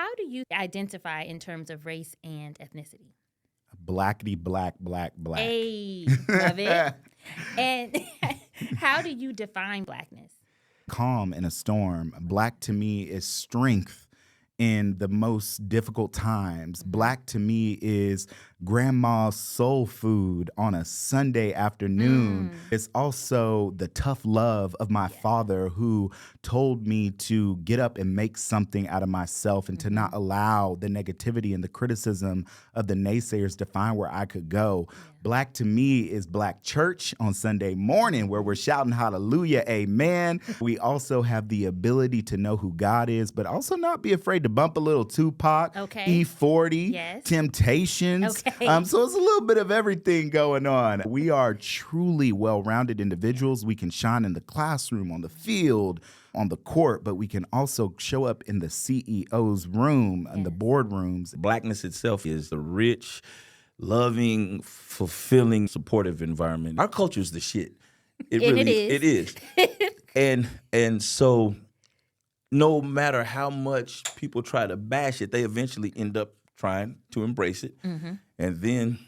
how do you identify in terms of race and ethnicity? Blackity black, black, black. Hey, love it. And how do you define Blackness? Calm in a storm. Black to me is strength in the most difficult times. Black to me is grandma's soul food on a Sunday afternoon. It's also the tough love of my father, who told me to get up and make something out of myself and to not allow the negativity and the criticism of the naysayers define where I could go. Black to me is Black church on Sunday morning, where we're shouting hallelujah, amen. We also have the ability to know who God is, but also not be afraid to bump a little Tupac, E40, Temptations. So it's a little bit of everything going on. We are truly well-rounded individuals. We can shine in the classroom, on the field, on the court, but we can also show up in the CEO's room and the boardrooms. Blackness itself is a rich, loving, fulfilling, supportive environment. Our culture is the shit. It is. And so no matter how much people try to bash it, they eventually end up trying to embrace it and then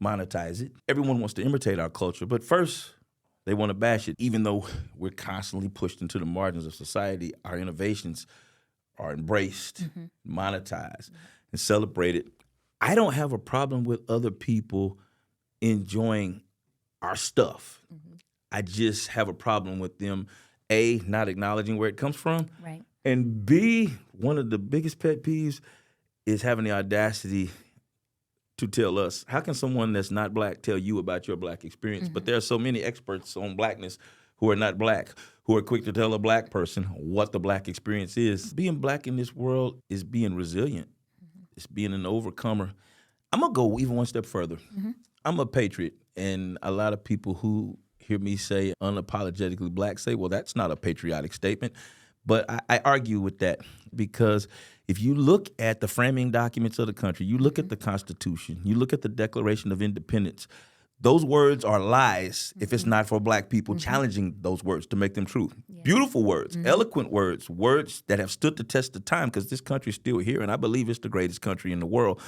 monetize it. Everyone wants to imitate our culture, but first they want to bash it. Even though we're constantly pushed into the margins of society, our innovations are embraced, monetized, and celebrated. I don't have a problem with other people enjoying our stuff. I just have a problem with them, A, not acknowledging where it comes from, and B, one of the biggest pet peeves is having the audacity to tell us. How can someone that's not Black tell you about your Black experience? But there are so many experts on Blackness who are not Black, who are quick to tell a Black person what the Black experience is. Being Black in this world is being resilient. It's being an overcomer. I'm going to go even one step further. I'm a patriot, and a lot of people who hear me say unapologetically Black say, well, that's not a patriotic statement. But I argue with that because if you look at the framing documents of the country, you look at the Constitution, you look at the Declaration of Independence, those words are lies if it's not for Black people challenging those words to make them true. Beautiful words, eloquent words, words that have stood the test of time, because this country is still here, and I believe it's the greatest country in the world.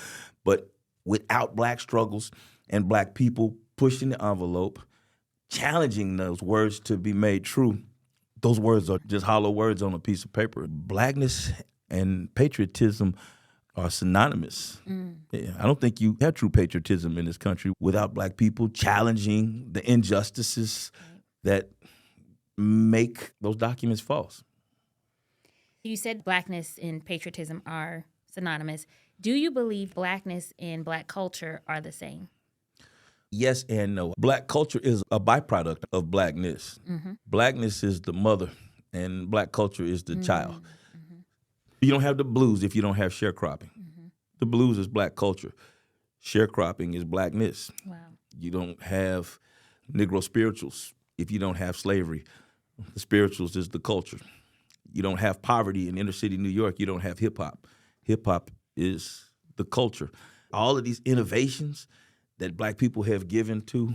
But without Black struggles and Black people pushing the envelope, challenging those words to be made true, those words are just hollow words on a piece of paper. Blackness and patriotism are synonymous. I don't think you have true patriotism in this country without Black people challenging the injustices that make those documents false. You said Blackness and patriotism are synonymous. Do you believe Blackness and Black culture are the same? Yes and no. Black culture is a byproduct of Blackness. Blackness is the mother, and Black culture is the child. You don't have the blues if you don't have sharecropping. The blues is Black culture. Sharecropping is Blackness. Wow. You don't have Negro spirituals if you don't have slavery. The spirituals is the culture. You don't have poverty in inner city New York. You don't have hip-hop. Hip-hop is the culture. All of these innovations that Black people have given to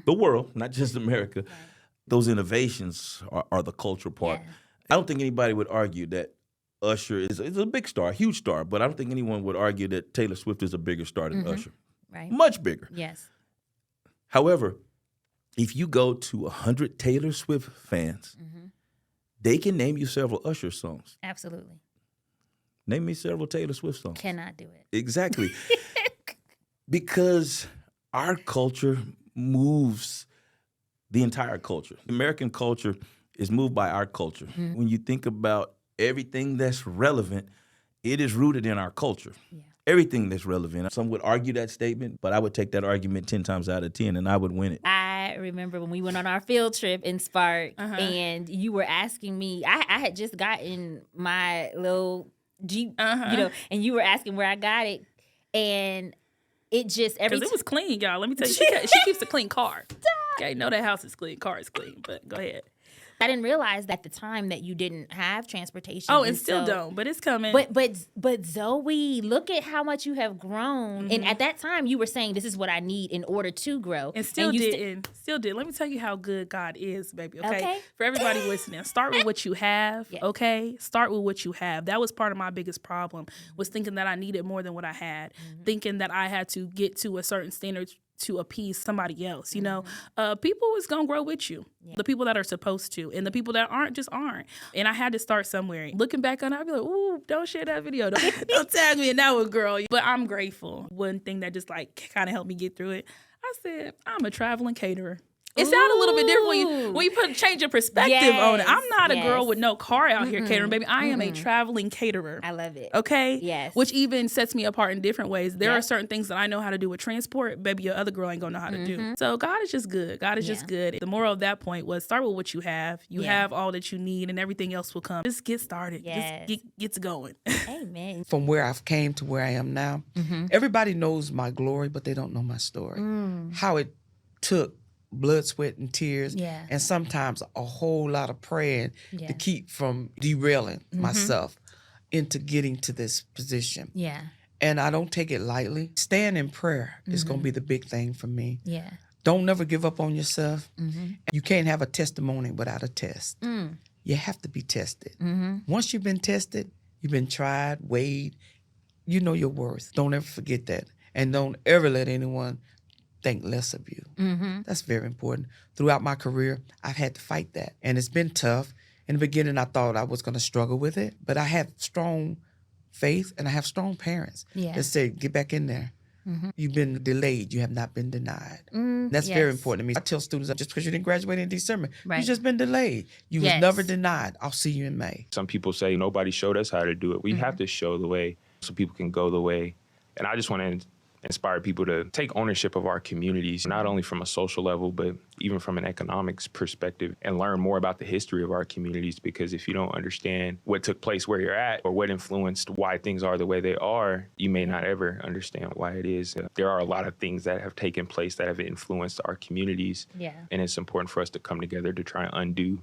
the world, not just America, those innovations are the cultural part. I don't think anybody would argue that Usher is a big star, a huge star, but I don't think anyone would argue that Taylor Swift is a bigger star than Usher. Much bigger. Yes. However, if you go to 100 Taylor Swift fans, they can name you several Usher songs. Absolutely. Name me several Taylor Swift songs. Cannot do it. Exactly. Because our culture moves the entire culture. American culture is moved by our culture. When you think about everything that's relevant, it is rooted in our culture. Everything that's relevant. Some would argue that statement, but I would take that argument 10 times out of 10 and I would win it. I remember when we went on our field trip in Spark and you were asking me, I had just gotten my little Jeep, and you were asking where I got it. And it just because it was clean, y'all. Let me tell you, she keeps a clean car. Okay, know that house is clean, car is clean. But go ahead. I didn't realize at the time that you didn't have transportation. Oh, and still don't, but it's coming. But Zoe, look at how much you have grown. And at that time, you were saying this is what I need in order to grow. And still did. Let me tell you how good God is, baby. Okay? For everybody listening, start with what you have. Yes. Okay, start with what you have. That was part of my biggest problem, was thinking that I needed more than what I had, thinking that I had to get to a certain standard to appease somebody else. You know, people is gonna grow with you. Yeah. The people that are supposed to, and the people that aren't just aren't. And I had to start somewhere. Looking back on it, I'd be like, ooh, don't share that video. Don't tag me in that one, girl. But I'm grateful. One thing that just like kind of helped me get through it, I said, I'm a traveling caterer. It sounded a little bit different when you change your perspective on it. I'm not a girl with no car out here catering, baby. I am a traveling caterer. I love it. Okay? Yes. Which even sets me apart in different ways. There are certain things that I know how to do with transport, baby, your other girl ain't gonna know how to do. So God is just good. God is just good. The moral of that point was start with what you have. You have all that you need and everything else will come. Just get started. Yes. Just get to going. Amen. From where I've came to where I am now, everybody knows my glory, but they don't know my story. How it took blood, sweat, and tears, and sometimes a whole lot of praying to keep from derailing myself into getting to this position. Yeah. And I don't take it lightly. Staying in prayer is going to be the big thing for me. Yeah. Don't never give up on yourself. You can't have a testimony without a test. You have to be tested. Once you've been tested, you've been tried, weighed, you know your worth. Don't ever forget that. And don't ever let anyone think less of you. That's very important. Throughout my career, I've had to fight that. And it's been tough. In the beginning, I thought I was going to struggle with it, but I have strong faith and I have strong parents that said, get back in there. You've been delayed. You have not been denied. That's very important to me. I tell students, just because you didn't graduate in December, you've just been delayed. You was never denied. I'll see you in May. Some people say nobody showed us how to do it. We have to show the way so people can go the way. And I just want to inspire people to take ownership of our communities, not only from a social level, but even from an economics perspective, and learn more about the history of our communities. Because if you don't understand what took place where you're at or what influenced why things are the way they are, you may not ever understand why it is. There are a lot of things that have taken place that have influenced our communities. And it's important for us to come together to try and undo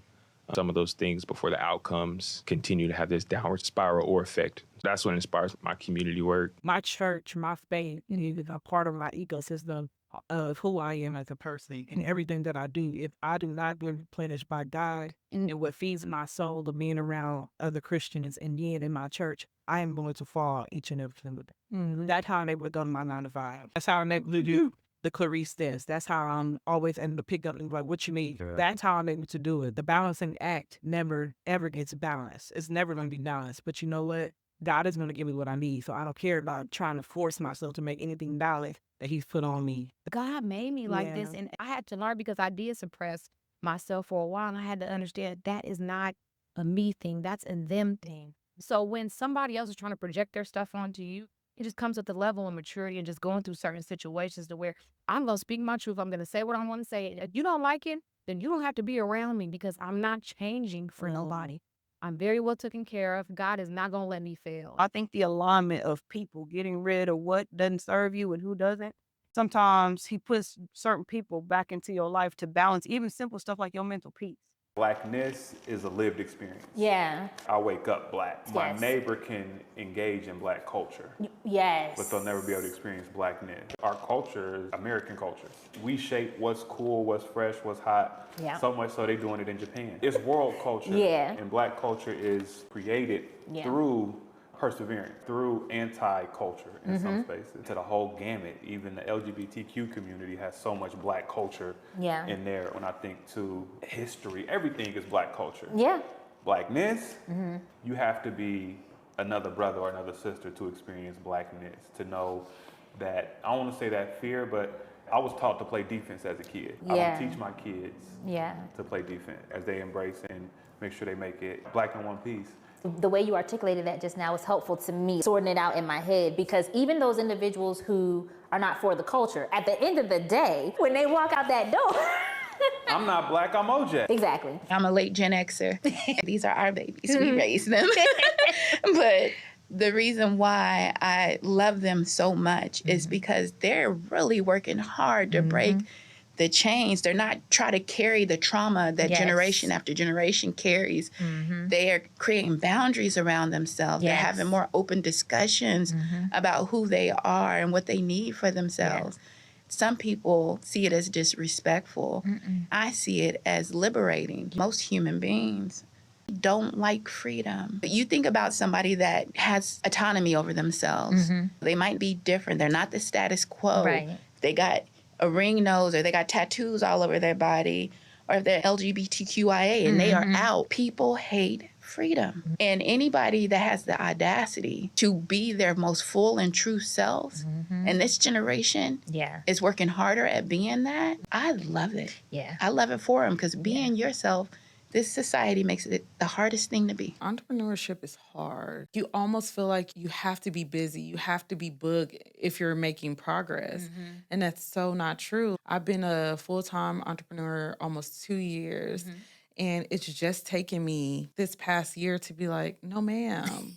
some of those things before the outcomes continue to have this downward spiral or effect. That's what inspires my community work. My church, my faith is a part of my ecosystem of who I am as a person. And everything that I do, if I do not get replenished by God and what feeds my soul of being around other Christians and being in my church, I am going to fall each and every single day. That's how I'm able to go to my 9 to 5. That's how I'm able to do the Clarice test. That's how I'm always able to pick up and be like, what you need? That's how I'm able to do it. The balancing act never, ever gets balanced. It's never going to be balanced. But you know what? God is going to give me what I need. So I don't care about trying to force myself to make anything balanced that he's put on me. God made me like this. And I had to learn because I did suppress myself for a while. And I had to understand that is not a me thing. That's a them thing. So when somebody else is trying to project their stuff onto you, it just comes with the level of maturity and just going through certain situations to where I'm going to speak my truth. I'm going to say what I want to say. If you don't like it, then you don't have to be around me because I'm not changing for nobody. I'm very well taken care of. God is not going to let me fail. I think the alignment of people getting rid of what doesn't serve you and who doesn't. Sometimes he puts certain people back into your life to balance even simple stuff like your mental peace. Blackness is a lived experience. Yeah. I wake up black. Yes. My neighbor can engage in black culture. Yes. But they'll never be able to experience blackness. Our culture is American culture. We shape what's cool, what's fresh, what's hot. Yeah. So much so they're doing it in Japan. It's world culture. Yeah. And black culture is created through perseverance, through anti-culture in some spaces. To the whole gamut, even the LGBTQ community has so much black culture in there. When I think to history, everything is black culture. Yeah. Blackness, you have to be another brother or another sister to experience blackness, to know that, I don't want to say that fear, but I was taught to play defense as a kid. I don't teach my kids to play defense as they embrace and make sure they make it black in one piece. The way you articulated that just now was helpful to me, sorting it out in my head, because even those individuals who are not for the culture, at the end of the day, when they walk out that door, I'm not black, I'm OJ. Exactly. I'm a late Gen Xer. These are our babies. We raised them. But the reason why I love them so much is because they're really working hard to break the chains. They're not trying to carry the trauma that generation after generation carries. They are creating boundaries around themselves. They're having more open discussions about who they are and what they need for themselves. Some people see it as disrespectful. I see it as liberating. Most human beings don't like freedom. But you think about somebody that has autonomy over themselves. They might be different. They're not the status quo. Right. They got a ring nose, or they got tattoos all over their body, or if they're LGBTQIA and they are out. People hate freedom. And anybody that has the audacity to be their most full and true selves, and this generation is working harder at being that, I love it. I love it for them, because being yourself, this society makes it the hardest thing to be. Entrepreneurship is hard. You almost feel like you have to be busy. You have to be booked if you're making progress. And that's so not true. I've been a full-time entrepreneur almost 2 years. And it's just taken me this past year to be like, no, ma'am.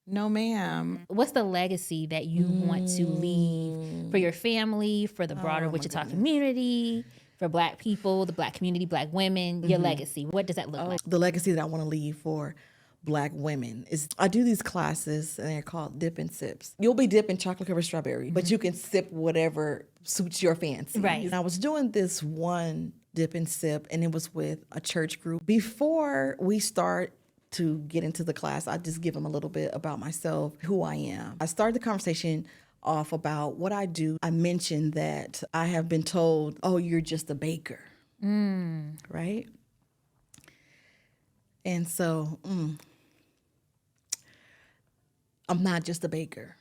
No, ma'am. What's the legacy that you want to leave for your family, for the broader Wichita community, for Black people, the Black community, Black women, your legacy? What does that look like? The legacy that I want to leave for Black women is I do these classes, and they're called dip and sips. You'll be dipping chocolate covered strawberry, but you can sip whatever suits your fancy. Right. And I was doing this one dip and sip, and it was with a church group. Before we start to get into the class, I just give them a little bit about myself, who I am. I started the conversation off about what I do. I mentioned that I have been told, oh, you're just a baker, right? And so I'm not just a baker.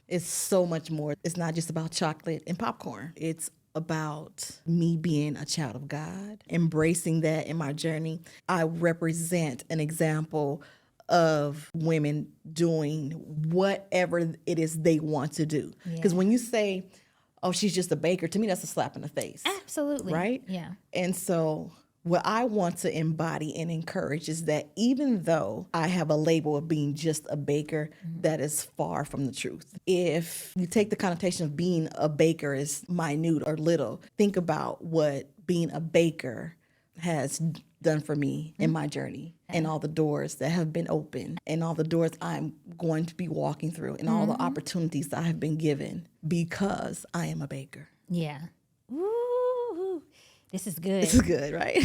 It's so much more. It's not just about chocolate and popcorn. It's about me being a child of God, embracing that in my journey. I represent an example of women doing whatever it is they want to do. Because when you say, oh, she's just a baker, to me, that's a slap in the face. Absolutely. Right? Yeah. And so what I want to embody and encourage is that even though I have a label of being just a baker, that is far from the truth. If you take the connotation of being a baker as minute or little, think about what being a baker has done for me in my journey, and all the doors that have been open, and all the doors I'm going to be walking through, and all the opportunities that I have been given because I am a baker. Yeah. Ooh, this is good. This is good, right?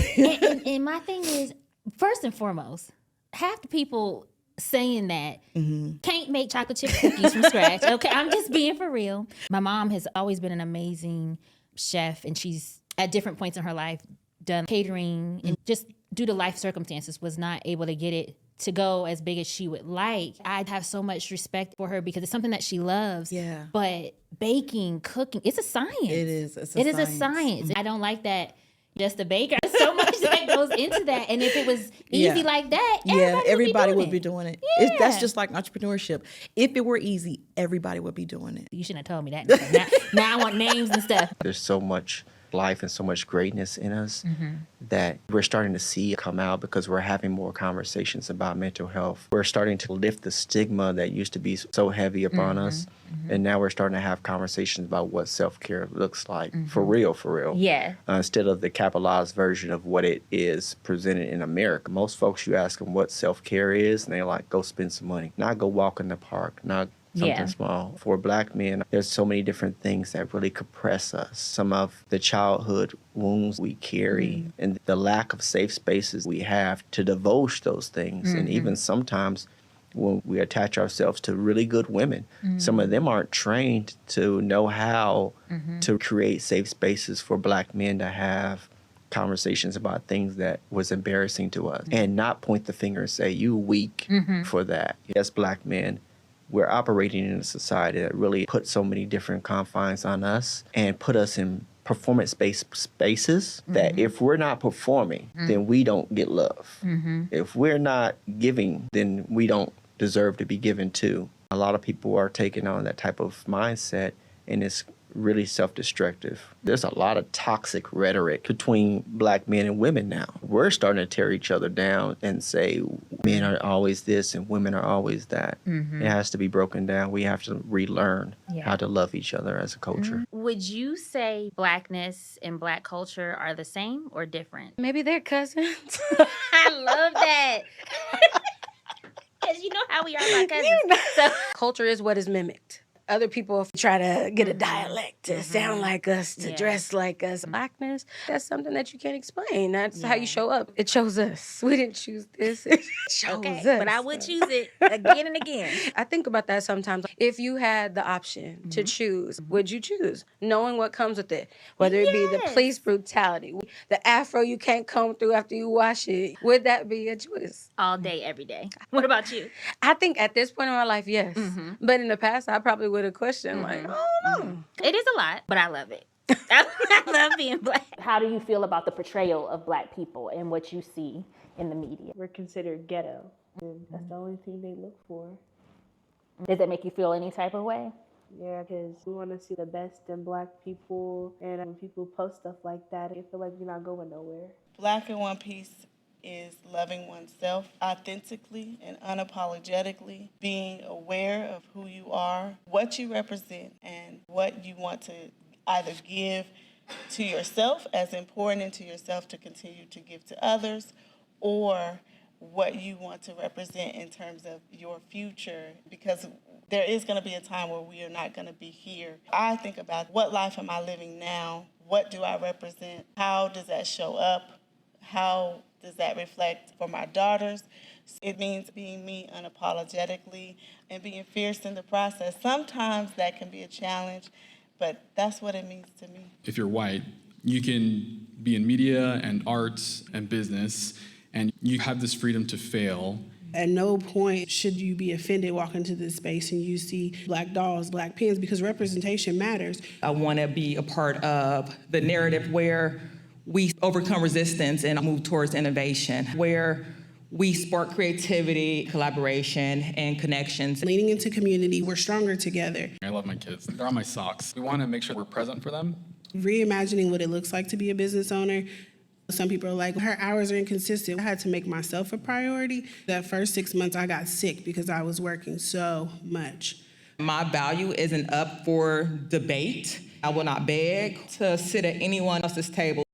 and my thing is, first and foremost, half the people saying that can't make chocolate chip cookies from scratch. Okay, I'm just being for real. My mom has always been an amazing chef, and she's at different points in her life done catering, and just due to life circumstances was not able to get it to go as big as she would like. I have so much respect for her because it's something that she loves. Yeah. But baking, cooking, it's a science. It is. It is a science. I don't like that just a baker. There's so much that goes into that. And if it was easy like that, everybody would be doing it. That's just like entrepreneurship. If it were easy, everybody would be doing it. You shouldn't have told me that. Now I want names and stuff. There's so much life and so much greatness in us that we're starting to see come out because we're having more conversations about mental health. We're starting to lift the stigma that used to be so heavy upon us. And now we're starting to have conversations about what self-care looks like for real. Yeah. Instead of the capitalized version of what it is presented in America. Most folks, you ask them what self-care is, and they're like, go spend some money. Not go walk in the park, not something small. For Black men, there's so many different things that really compress us. Some of the childhood wounds we carry and the lack of safe spaces we have to divulge those things. And even sometimes when we attach ourselves to really good women, some of them aren't trained to know how to create safe spaces for Black men to have conversations about things that was embarrassing to us and not point the finger and say, you weak for that. Yes, Black men, we're operating in a society that really put so many different confines on us and put us in performance-based spaces that if we're not performing, then we don't get love. If we're not giving, then we don't deserve to be given to. A lot of people are taking on that type of mindset, and it's really self-destructive. There's a lot of toxic rhetoric between black men and women now. We're starting to tear each other down and say men are always this and women are always that. It has to be broken down. We have to relearn how to love each other as a culture. Would you say blackness and black culture are the same or different? Maybe they're cousins. I love that. Because you know how we are about cousins. So Culture is what is mimicked. Other people try to get a dialect to sound like us, to dress like us. Blackness, that's something that you can't explain. That's how you show up. It chose us. We didn't choose this. It chose us. But I would choose it again and again. I think about that sometimes. If you had the option to choose, would you choose? Knowing what comes with it, whether it be the police brutality, the afro you can't comb through after you wash it, would that be a choice? All day, every day. What about you? I think at this point in my life, yes. But in the past, I probably would have questioned, like, oh, no. It is a lot, but I love it. I love being black. How do you feel about the portrayal of black people and what you see in the media? We're considered ghetto, and that's the only thing they look for. Does that make you feel any type of way? Yeah, because we want to see the best in black people, and when people post stuff like that, I feel like you're not going nowhere. Black in One Piece is loving oneself authentically and unapologetically, being aware of who you are, what you represent, and what you want to either give to yourself as and pouring into yourself to continue to give to others, or what you want to represent in terms of your future, because there is going to be a time where we are not going to be here. I think about what life am I living now? What do I represent? How does that show up? How does that reflect for my daughters? It means being me unapologetically and being fierce in the process. Sometimes that can be a challenge, but that's what it means to me. If you're white, you can be in media and arts and business, and you have this freedom to fail. At no point should you be offended walking into this space and you see black dolls, black pins, because representation matters. I want to be a part of the narrative where we overcome resistance and move towards innovation, where we spark creativity, collaboration, and connections. Leaning into community, we're stronger together. I love my kids. They're on my socks. We want to make sure we're present for them. Reimagining what it looks like to be a business owner. Some people are like, her hours are inconsistent. I had to make myself a priority. That first 6 months, I got sick because I was working so much. My value isn't up for debate. I will not beg to sit at anyone else's table.